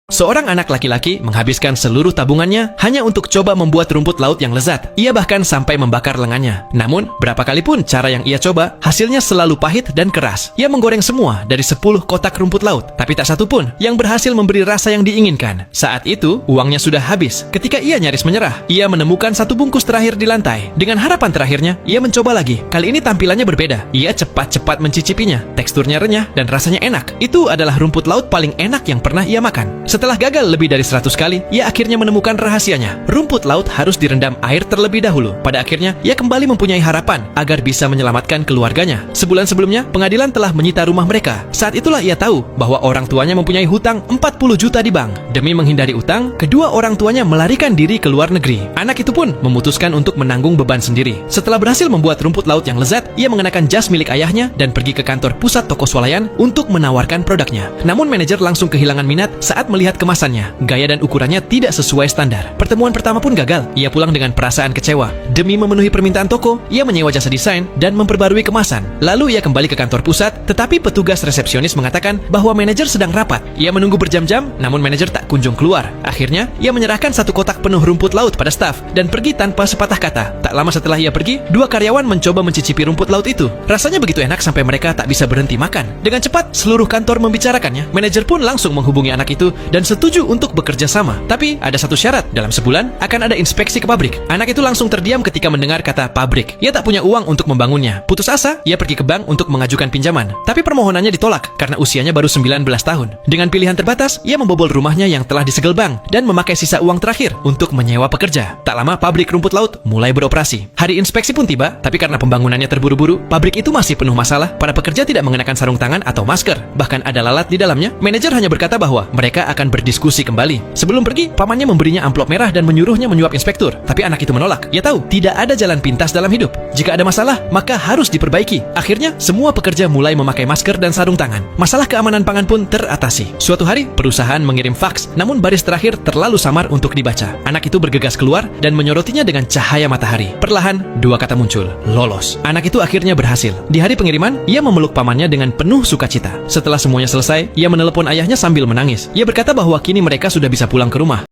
Seorang anak laki-laki menghabiskan seluruh tabungannya hanya untuk coba membuat rumput laut yang lezat. Ia bahkan sampai membakar lengannya. Namun, berapa kali pun cara yang ia coba, hasilnya selalu pahit dan keras. Ia menggoreng semua dari 10 kotak rumput laut, tapi tak satu pun yang berhasil memberi rasa yang diinginkan. Saat itu, uangnya sudah habis. Ketika ia nyaris menyerah, ia menemukan satu bungkus terakhir di lantai. Dengan harapan terakhirnya, ia mencoba lagi. Kali ini tampilannya berbeda. Ia cepat-cepat mencicipinya. Teksturnya renyah dan rasanya enak. Itu adalah rumput laut paling enak yang pernah ia makan. Setelah gagal lebih dari 100 kali, ia akhirnya menemukan rahasianya. Rumput laut harus direndam air terlebih dahulu. Pada akhirnya, ia kembali mempunyai harapan agar bisa menyelamatkan keluarganya. Sebulan sebelumnya, pengadilan telah menyita rumah mereka. Saat itulah ia tahu bahwa orang tuanya mempunyai hutang 40 juta di bank. Demi menghindari utang, kedua orang tuanya melarikan diri ke luar negeri. Anak itu pun memutuskan untuk menanggung beban sendiri. Setelah berhasil membuat rumput laut yang lezat, ia mengenakan jas milik ayahnya dan pergi ke kantor pusat toko swalayan untuk menawarkan produknya. Namun manajer langsung kehilangan minat saat melihat kemasannya. Gaya dan ukurannya tidak sesuai standar. Pertemuan pertama pun gagal. Ia pulang dengan perasaan kecewa. Demi memenuhi permintaan toko, ia menyewa jasa desain dan memperbarui kemasan. Lalu ia kembali ke kantor pusat, tetapi petugas resepsionis mengatakan bahwa manajer sedang rapat. Ia menunggu berjam-jam, namun manajer tak kunjung keluar. Akhirnya, ia menyerahkan satu kotak penuh rumput laut pada staf dan pergi tanpa sepatah kata. Tak lama setelah ia pergi, dua karyawan mencoba mencicipi rumput laut itu. Rasanya begitu enak sampai mereka tak bisa berhenti makan. Dengan cepat, seluruh kantor membicarakannya. Manajer pun langsung menghubungi anak itu dan setuju untuk bekerja sama. Tapi ada satu syarat, dalam sebulan akan ada inspeksi ke pabrik. Anak itu langsung terdiam ketika mendengar kata pabrik. Ia tak punya uang untuk membangunnya. Putus asa, ia pergi ke bank untuk mengajukan pinjaman. Tapi permohonannya ditolak karena usianya baru 19 tahun. Dengan pilihan terbatas, ia membobol rumahnya yang telah disegel bank dan memakai sisa uang terakhir untuk menyewa pekerja. Tak lama pabrik rumput laut mulai beroperasi. Hari inspeksi pun tiba, tapi karena pembangunannya terburu-buru, pabrik itu masih penuh masalah. Para pekerja tidak mengenakan sarung tangan atau masker. Bahkan ada lalat di dalamnya. Manajer hanya berkata bahwa mereka akan berdiskusi kembali. Sebelum pergi, pamannya memberinya amplop merah dan menyuruhnya menyuap inspektur. Tapi anak itu menolak. Ia tahu, tidak ada jalan pintas dalam hidup. Jika ada masalah, maka harus diperbaiki. Akhirnya, semua pekerja mulai memakai masker dan sarung tangan. Masalah keamanan pangan pun teratasi. Suatu hari, perusahaan mengirim faks, namun baris terakhir terlalu samar untuk dibaca. Anak itu bergegas keluar dan menyorotinya dengan cahaya matahari. Perlahan, dua kata muncul, lolos. Anak itu akhirnya berhasil. Di hari pengiriman, ia memeluk pamannya dengan penuh sukacita. Setelah semuanya selesai, ia menelepon ayahnya sambil menangis. Ia berkata bahwa kini mereka sudah bisa pulang ke rumah.